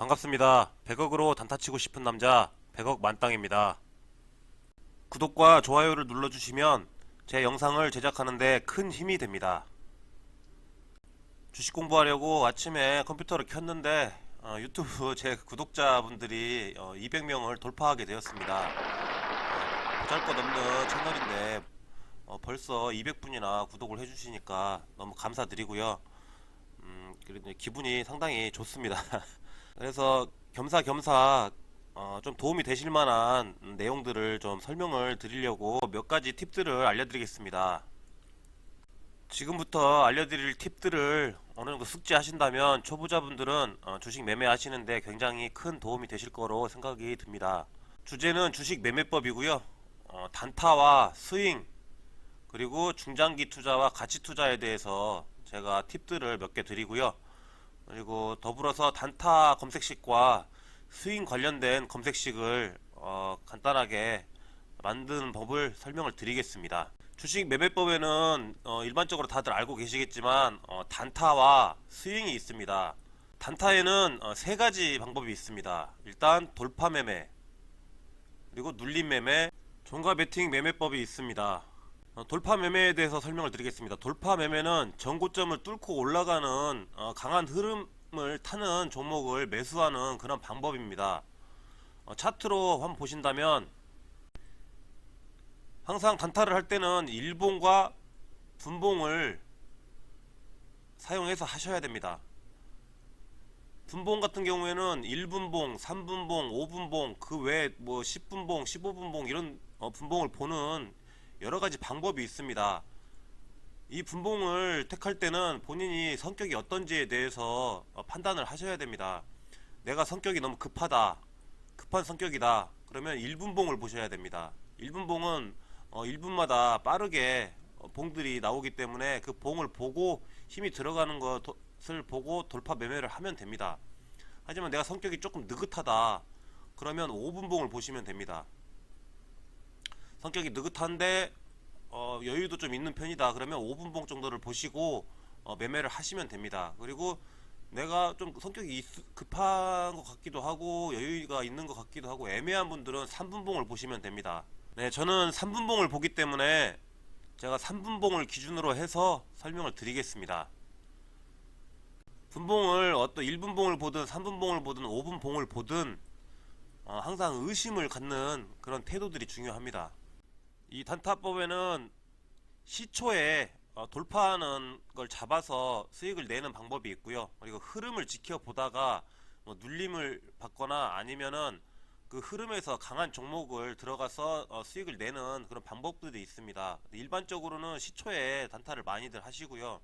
반갑습니다. 100억으로 단타 치고 싶은 남자 100억 만땅입니다. 구독과 좋아요를 눌러주시면 제 영상을 제작하는데 큰 힘이 됩니다. 주식 공부하려고 아침에 컴퓨터를 켰는데 유튜브 제 구독자분들이 200명을 돌파하게 되었습니다. 보잘것없는 채널인데 벌써 200분이나 구독을 해주시니까 너무 감사드리고요. 그리고 기분이 상당히 좋습니다. 그래서 겸사겸사 좀 도움이 되실 만한 내용들을 좀 설명을 드리려고 몇 가지 팁들을 알려드리겠습니다. 지금부터 알려드릴 팁들을 어느 정도 숙지하신다면 초보자분들은 주식 매매하시는데 굉장히 큰 도움이 되실 거로 생각이 듭니다. 주제는 주식 매매법이고요. 단타와 스윙 그리고 중장기 투자와 가치 투자에 대해서 제가 팁들을 몇 개 드리고요. 그리고 더불어서 단타 검색식과 스윙 관련된 검색식을 간단하게 만드는 법을 설명을 드리겠습니다. 주식 매매법에는 일반적으로 다들 알고 계시겠지만 단타와 스윙이 있습니다. 단타에는 세 가지 방법이 있습니다. 일단 돌파 매매, 그리고 눌림 매매, 종가 베팅 매매법이 있습니다. 돌파 매매에 대해서 설명을 드리겠습니다. 돌파 매매는 전고점을 뚫고 올라가는 강한 흐름을 타는 종목을 매수하는 그런 방법입니다. 차트로 한번 보신다면 항상 단타를 할 때는 일봉과 분봉을 사용해서 하셔야 됩니다. 분봉 같은 경우에는 1분봉, 3분봉, 5분봉, 그 외에 뭐 10분봉, 15분봉 이런 분봉을 보는 여러가지 방법이 있습니다. 이 분봉을 택할 때는 본인이 성격이 어떤지에 대해서 판단을 하셔야 됩니다. 내가 성격이 너무 급한 성격이다. 그러면 1분봉을 보셔야 됩니다. 1분봉은 1분마다 빠르게 봉들이 나오기 때문에 그 봉을 보고 힘이 들어가는 것을 보고 돌파 매매를 하면 됩니다. 하지만 내가 성격이 조금 느긋하다. 그러면 5분봉을 보시면 됩니다. 성격이 느긋한데 여유도 좀 있는 편이다. 그러면 5분봉 정도를 보시고 매매를 하시면 됩니다. 그리고 내가 좀 성격이 급한 것 같기도 하고 여유가 있는 것 같기도 하고 애매한 분들은 3분봉을 보시면 됩니다. 네, 저는 3분봉을 보기 때문에 제가 3분봉을 기준으로 해서 설명을 드리겠습니다. 분봉을 어떤 1분봉을 보든 3분봉을 보든 5분봉을 보든 항상 의심을 갖는 그런 태도들이 중요합니다. 이 단타법에는 시초에 돌파하는 걸 잡아서 수익을 내는 방법이 있고요. 그리고 흐름을 지켜보다가 뭐 눌림을 받거나 아니면은 그 흐름에서 강한 종목을 들어가서 수익을 내는 그런 방법들이 있습니다. 일반적으로는 시초에 단타를 많이들 하시고요.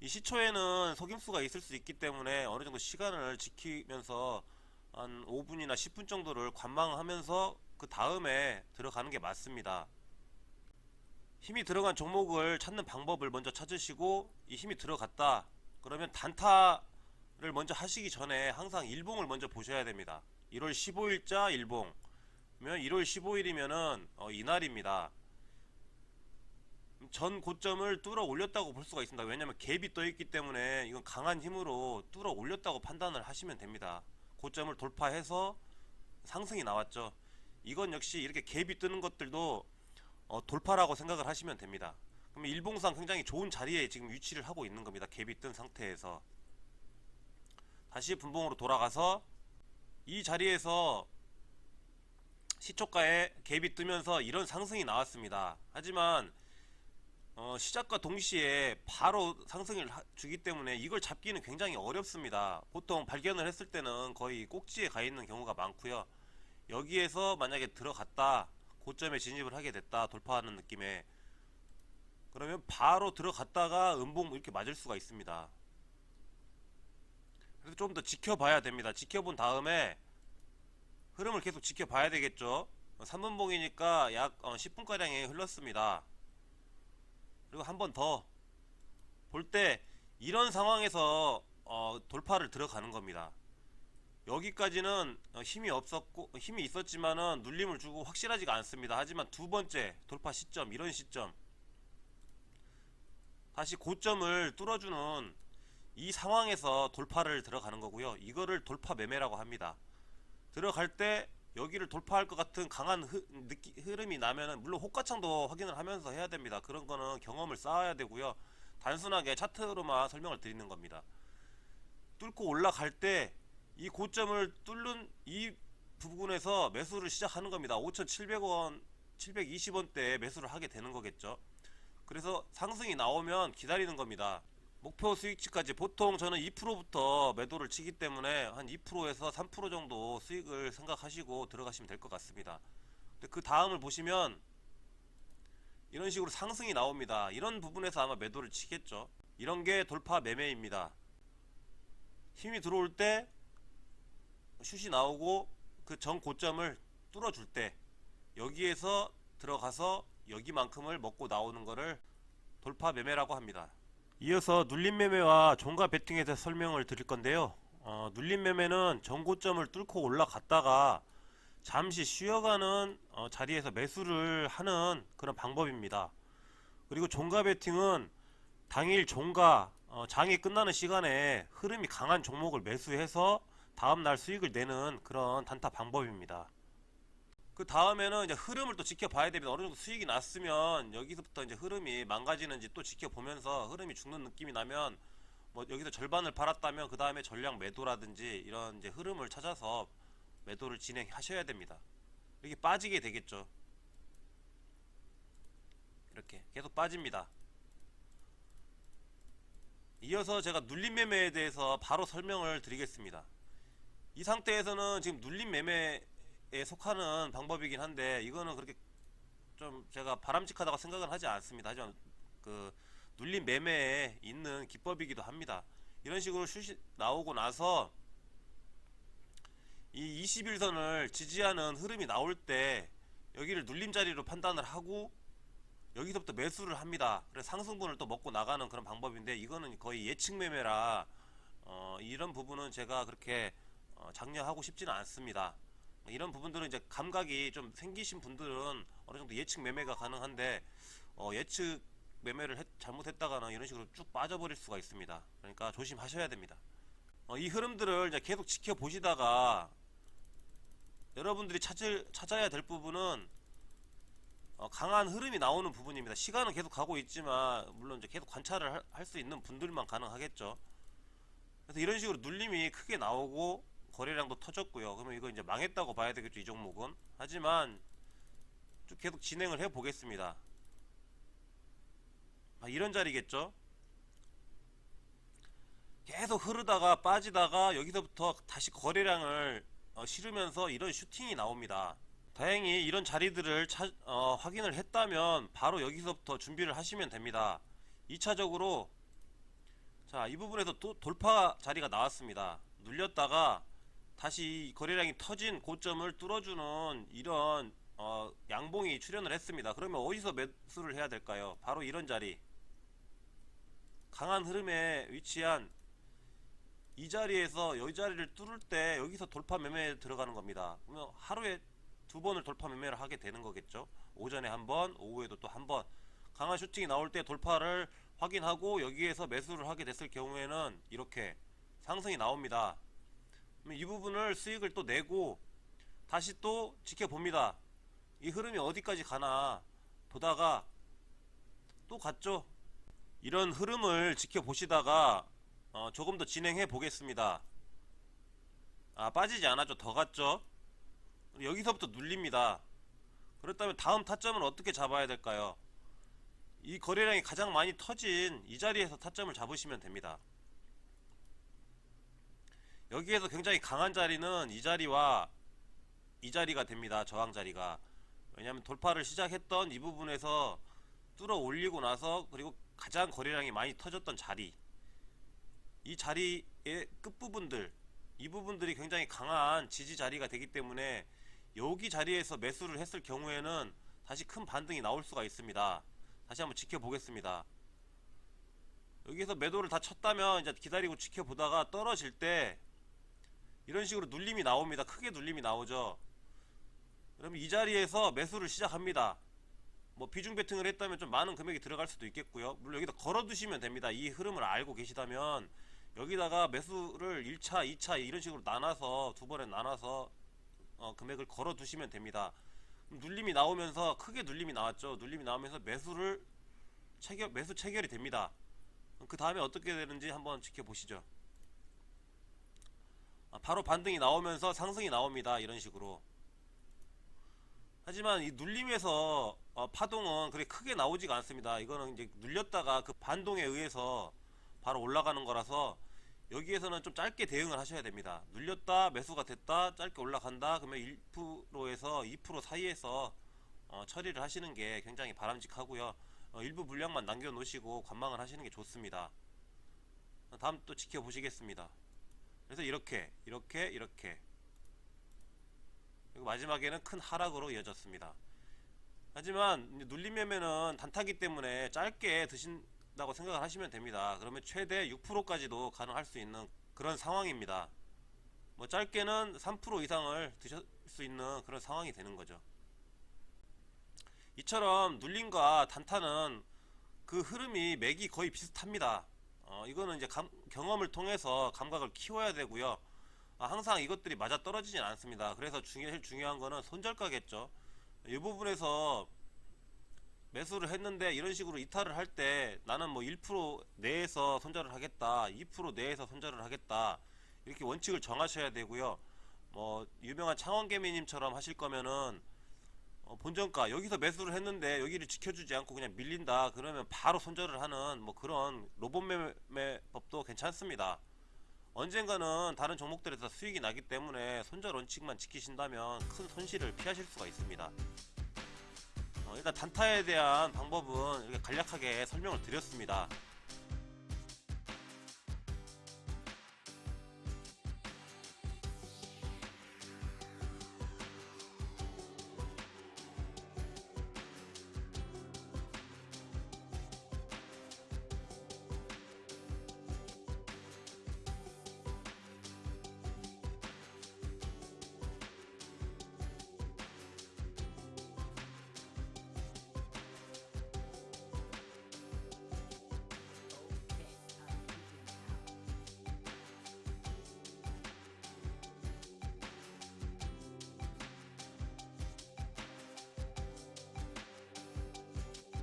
이 시초에는 속임수가 있을 수 있기 때문에 어느 정도 시간을 지키면서 한 5분이나 10분 정도를 관망하면서 그 다음에 들어가는 게 맞습니다. 힘이 들어간 종목을 찾는 방법을 먼저 찾으시고 이 힘이 들어갔다 그러면 단타를 먼저 하시기 전에 항상 일봉을 먼저 보셔야 됩니다. 1월 15일자 일봉 그러면 1월 15일이면은 이날입니다. 전 고점을 뚫어 올렸다고 볼 수가 있습니다. 왜냐하면 갭이 떠 있기 때문에 이건 강한 힘으로 뚫어 올렸다고 판단을 하시면 됩니다. 고점을 돌파해서 상승이 나왔죠. 이건 역시 이렇게 갭이 뜨는 것들도 돌파라고 생각을 하시면 됩니다. 그러면 일봉상 굉장히 좋은 자리에 지금 위치를 하고 있는 겁니다. 갭이 뜬 상태에서 다시 분봉으로 돌아가서 이 자리에서 시초가에 갭이 뜨면서 이런 상승이 나왔습니다. 하지만 시작과 동시에 바로 상승을 주기 때문에 이걸 잡기는 굉장히 어렵습니다. 보통 발견을 했을 때는 거의 꼭지에 가 있는 경우가 많고요. 여기에서 만약에 들어갔다 고점에 진입을 하게 됐다 돌파하는 느낌에 그러면 바로 들어갔다가 음봉 이렇게 맞을 수가 있습니다. 그래서 좀 더 지켜봐야 됩니다. 지켜본 다음에 흐름을 계속 지켜봐야 되겠죠. 3분봉이니까 약 10분가량이 흘렀습니다. 그리고 한 번 더 볼 때 이런 상황에서 돌파를 들어가는 겁니다. 여기까지는 힘이 있었지만은 눌림을 주고 확실하지가 않습니다. 하지만 두 번째 돌파 시점 이런 시점 다시 고점을 뚫어주는 이 상황에서 돌파를 들어가는 거고요. 이거를 돌파 매매라고 합니다. 들어갈 때 여기를 돌파할 것 같은 강한 흐름이 나면은, 물론 호가창도 확인을 하면서 해야 됩니다. 그런 거는 경험을 쌓아야 되고요. 단순하게 차트로만 설명을 드리는 겁니다. 뚫고 올라갈 때 이 고점을 뚫는 이 부분에서 매수를 시작하는 겁니다. 5,700원 720원대에 매수를 하게 되는 거겠죠. 그래서 상승이 나오면 기다리는 겁니다. 목표 수익치까지 보통 저는 2%부터 매도를 치기 때문에 한 2%에서 3% 정도 수익을 생각하시고 들어가시면 될 것 같습니다. 근데 그 다음을 보시면 이런 식으로 상승이 나옵니다. 이런 부분에서 아마 매도를 치겠죠. 이런 게 돌파 매매입니다. 힘이 들어올 때 슛이 나오고 그 전 고점을 뚫어줄 때 여기에서 들어가서 여기만큼을 먹고 나오는 거를 돌파 매매라고 합니다. 이어서 눌림 매매와 종가 베팅에 대해 설명을 드릴 건데요. 눌림 매매는 전고점을 뚫고 올라갔다가 잠시 쉬어가는 자리에서 매수를 하는 그런 방법입니다. 그리고 종가 베팅은 당일 종가 장이 끝나는 시간에 흐름이 강한 종목을 매수해서 다음날 수익을 내는 그런 단타 방법입니다. 그 다음에는 이제 흐름을 또 지켜봐야 됩니다. 어느 정도 수익이 났으면 여기서부터 이제 흐름이 망가지는지 또 지켜보면서, 흐름이 죽는 느낌이 나면 뭐 여기서 절반을 팔았다면 그 다음에 전량 매도라든지 이런 이제 흐름을 찾아서 매도를 진행하셔야 됩니다. 이렇게 빠지게 되겠죠. 이렇게 계속 빠집니다. 이어서 제가 눌림 매매에 대해서 바로 설명을 드리겠습니다. 이 상태에서는 지금 눌림 매매에 속하는 방법이긴 한데, 이거는 그렇게 좀 제가 바람직하다고 생각은 하지 않습니다. 하지만 그 눌림 매매에 있는 기법이기도 합니다. 이런 식으로 슛이 나오고 나서 이 21선을 지지하는 흐름이 나올 때 여기를 눌림 자리로 판단을 하고 여기서부터 매수를 합니다. 그래서 상승분을 또 먹고 나가는 그런 방법인데, 이거는 거의 예측 매매라 이런 부분은 제가 그렇게 장려하고 싶지는 않습니다. 이런 부분들은 이제 감각이 좀 생기신 분들은 어느 정도 예측 매매가 가능한데, 예측 매매를 잘못했다가는 이런 식으로 쭉 빠져버릴 수가 있습니다. 그러니까 조심하셔야 됩니다. 이 흐름들을 이제 계속 지켜보시다가 여러분들이 찾아야 될 부분은 강한 흐름이 나오는 부분입니다. 시간은 계속 가고 있지만 물론 이제 계속 관찰을 할 수 있는 분들만 가능하겠죠. 그래서 이런 식으로 눌림이 크게 나오고 거래량도 터졌고요. 그러면 이거 이제 망했다고 봐야 되겠죠, 이 종목은. 하지만 쭉 계속 진행을 해 보겠습니다. 이런 자리겠죠. 계속 흐르다가 빠지다가 여기서부터 다시 거래량을 실으면서 이런 슈팅이 나옵니다. 다행히 이런 자리들을 확인을 했다면 바로 여기서부터 준비를 하시면 됩니다. 2차적으로 자, 이 부분에서 또 돌파 자리가 나왔습니다. 눌렸다가 다시 거래량이 터진 고점을 뚫어주는 이런 양봉이 출현을 했습니다. 그러면 어디서 매수를 해야 될까요? 바로 이런 자리, 강한 흐름에 위치한 이 자리에서 이 자리를 뚫을 때 여기서 돌파 매매에 들어가는 겁니다. 그러면 하루에 2번을 돌파 매매를 하게 되는 거겠죠. 오전에 한번, 오후에도 또 한번 강한 슈팅이 나올 때 돌파를 확인하고 여기에서 매수를 하게 됐을 경우에는 이렇게 상승이 나옵니다. 그럼 이 부분을 수익을 또 내고 다시 또 지켜봅니다. 이 흐름이 어디까지 가나 보다가 또 갔죠. 이런 흐름을 지켜보시다가 조금 더 진행해 보겠습니다. 빠지지 않았죠. 더 갔죠. 여기서부터 눌립니다. 그렇다면 다음 타점은 어떻게 잡아야 될까요? 이 거래량이 가장 많이 터진 이 자리에서 타점을 잡으시면 됩니다. 여기에서 굉장히 강한 자리는 이 자리와 이 자리가 됩니다. 저항 자리가. 왜냐하면 돌파를 시작했던 이 부분에서 뚫어 올리고 나서, 그리고 가장 거래량이 많이 터졌던 자리, 이 자리의 끝부분들, 이 부분들이 굉장히 강한 지지 자리가 되기 때문에 여기 자리에서 매수를 했을 경우에는 다시 큰 반등이 나올 수가 있습니다. 다시 한번 지켜보겠습니다. 여기서 매도를 다 쳤다면 이제 기다리고 지켜보다가 떨어질 때 이런 식으로 눌림이 나옵니다. 크게 눌림이 나오죠. 그러면 이 자리에서 매수를 시작합니다. 뭐 비중 베팅을 했다면 좀 많은 금액이 들어갈 수도 있겠고요. 물론 여기다 걸어 두시면 됩니다. 이 흐름을 알고 계시다면 여기다가 매수를 1차, 2차 이런 식으로 나눠서 두 번에 나눠서 금액을 걸어 두시면 됩니다. 눌림이 나오면서 크게 눌림이 나왔죠. 눌림이 나오면서 매수 체결이 됩니다. 그 다음에 어떻게 되는지 한번 지켜보시죠. 바로 반등이 나오면서 상승이 나옵니다. 이런 식으로. 하지만 이 눌림에서 파동은 그렇게 크게 나오지가 않습니다. 이거는 이제 눌렸다가 그 반동에 의해서 바로 올라가는 거라서 여기에서는 좀 짧게 대응을 하셔야 됩니다. 눌렸다 매수가 됐다 짧게 올라간다 그러면 1%에서 2% 사이에서 처리를 하시는 게 굉장히 바람직하고요. 일부 물량만 남겨 놓으시고 관망을 하시는 게 좋습니다. 다음 또 지켜보시겠습니다. 그래서 이렇게 그리고 마지막에는 큰 하락으로 이어졌습니다. 하지만 눌림 매매는 단타기 때문에 짧게 드신다고 생각을 하시면 됩니다. 그러면 최대 6%까지도 가능할 수 있는 그런 상황입니다. 뭐 짧게는 3% 이상을 드실 수 있는 그런 상황이 되는 거죠. 이처럼 눌림과 단타는 그 흐름이 맥이 거의 비슷합니다. 이거는 이제 경험을 통해서 감각을 키워야 되고요. 항상 이것들이 맞아 떨어지진 않습니다. 그래서 제일 중요한 거는 손절가겠죠. 이 부분에서 매수를 했는데 이런 식으로 이탈을 할 때 나는 뭐 1% 내에서 손절을 하겠다, 2% 내에서 손절을 하겠다 이렇게 원칙을 정하셔야 되고요. 뭐 유명한 창원개미님처럼 하실 거면은 본전가 여기서 매수를 했는데 여기를 지켜주지 않고 그냥 밀린다 그러면 바로 손절을 하는 뭐 그런 로봇 매매법도 괜찮습니다. 언젠가는 다른 종목들에서 수익이 나기 때문에 손절 원칙만 지키신다면 큰 손실을 피하실 수가 있습니다. 일단 단타에 대한 방법은 이렇게 간략하게 설명을 드렸습니다.